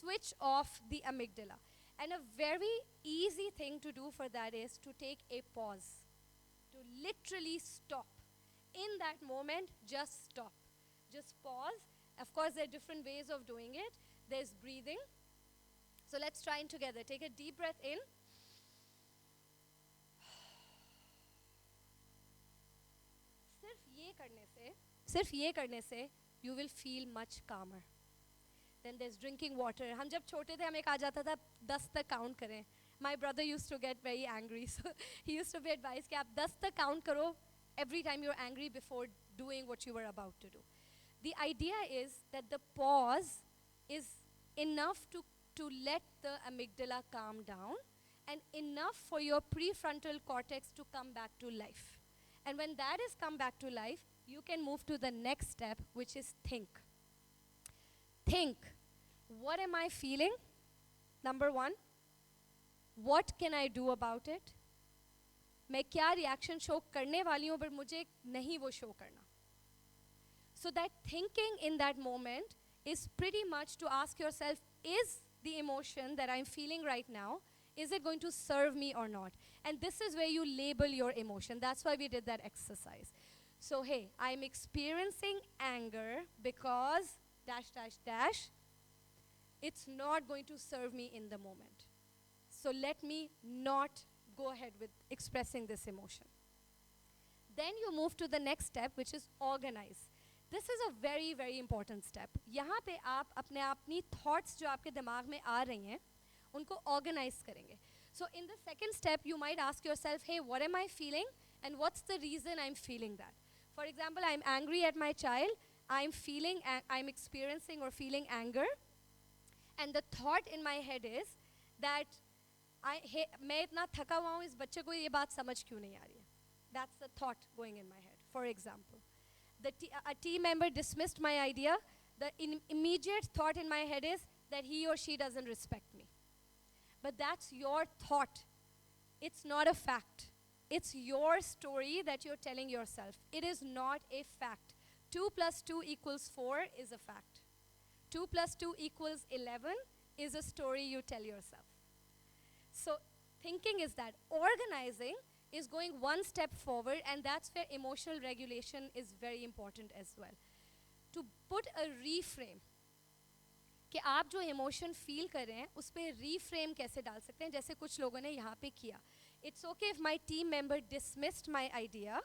switch off the amygdala. And a very easy thing to do for that is to take a pause, to literally stop. In that moment, just stop. Just pause. Of course, there are different ways of doing it. There's breathing. So let's try it together. Take a deep breath in. सिर्फ ये करने से you will feel much calmer. Then there's drinking water. हम जब छोटे थे हमें कहा जाता था 10 तक count करें. My brother used to get very angry, so he used to be advised कि आप 10 तक count करो every time you're angry before doing what you were about to do. The idea is that the pause is enough to let the amygdala calm down and enough for your prefrontal cortex to come back to life. And when that is come back to life, you can move to the next step, which is think. Think. What am I feeling? Number one. What can I do about it? मैं क्या reaction show करने वाली हूँ पर मुझे नहीं वो show करना. So that thinking in that moment is pretty much to ask yourself, is the emotion that I'm feeling right now, is it going to serve me or not? And this is where you label your emotion. That's why we did that exercise. So hey, I'm experiencing anger because dash, dash, dash. It's not going to serve me in the moment. So let me not go ahead with expressing this emotion. Then you move to the next step, which is organize. This is a very, very important step. यहाँ पे आप अपनी thoughts जो आपके दिमाग में आ रही हैं, उनको organize करेंगे. So in the second step, you might ask yourself, hey, what am I feeling? And what's the reason I'm feeling that? For example, I'm angry at my child. I'm experiencing or feeling anger. And the thought in my head is that मैं इतना थका हुआ हूँ, इस बच्चे को ये बात समझ क्यों नहीं आ रही है? That's the thought going in my head. For example, a team member dismissed my idea. The immediate thought in my head is that he or she doesn't respect me. But that's your thought. It's not a fact. It's your story that you're telling yourself. It is not a fact. 2 + 2 = 4 is a fact. 2 + 2 = 11 is a story you tell yourself. So thinking is that. Organizing is going one step forward, and that's where emotional regulation is very important as well. To put a reframe, कि आप जो emotion feel कर रहे हैं उस पे reframe कैसे डाल सकते हैं, जैसे कुछ लोगों ने यहाँ पे किया. It's okay if my team member dismissed my idea.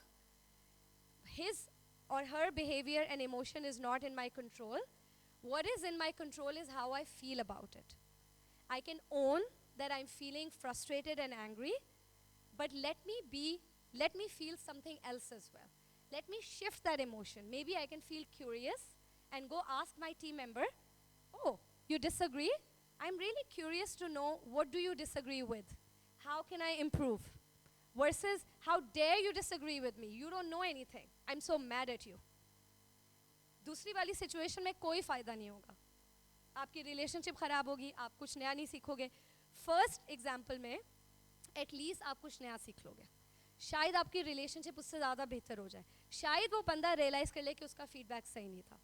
His or her behavior and emotion is not in my control. What is in my control is how I feel about it. I can own that I'm feeling frustrated and angry, but let me feel something else as well. Let me shift that emotion. Maybe I can feel curious and go ask my team member, oh, you disagree? I'm really curious to know, what do you disagree with? How can I improve? Versus, how dare you disagree with me? You don't know anything. I'm so mad at you. दूसरी वाली situation में कोई फ़ायदा नहीं होगा. आपकी relationship ख़राब होगी, आप कुछ नया नहीं सीखोगे. फर्स्ट एग्जाम्पल में एटलीस्ट आप कुछ नया सीख लोगे. शायद आपकी रिलेशनशिप उससे ज़्यादा बेहतर हो जाए. शायद वो बंदा रियलाइज़ कर ले कि उसका फीडबैक सही नहीं था.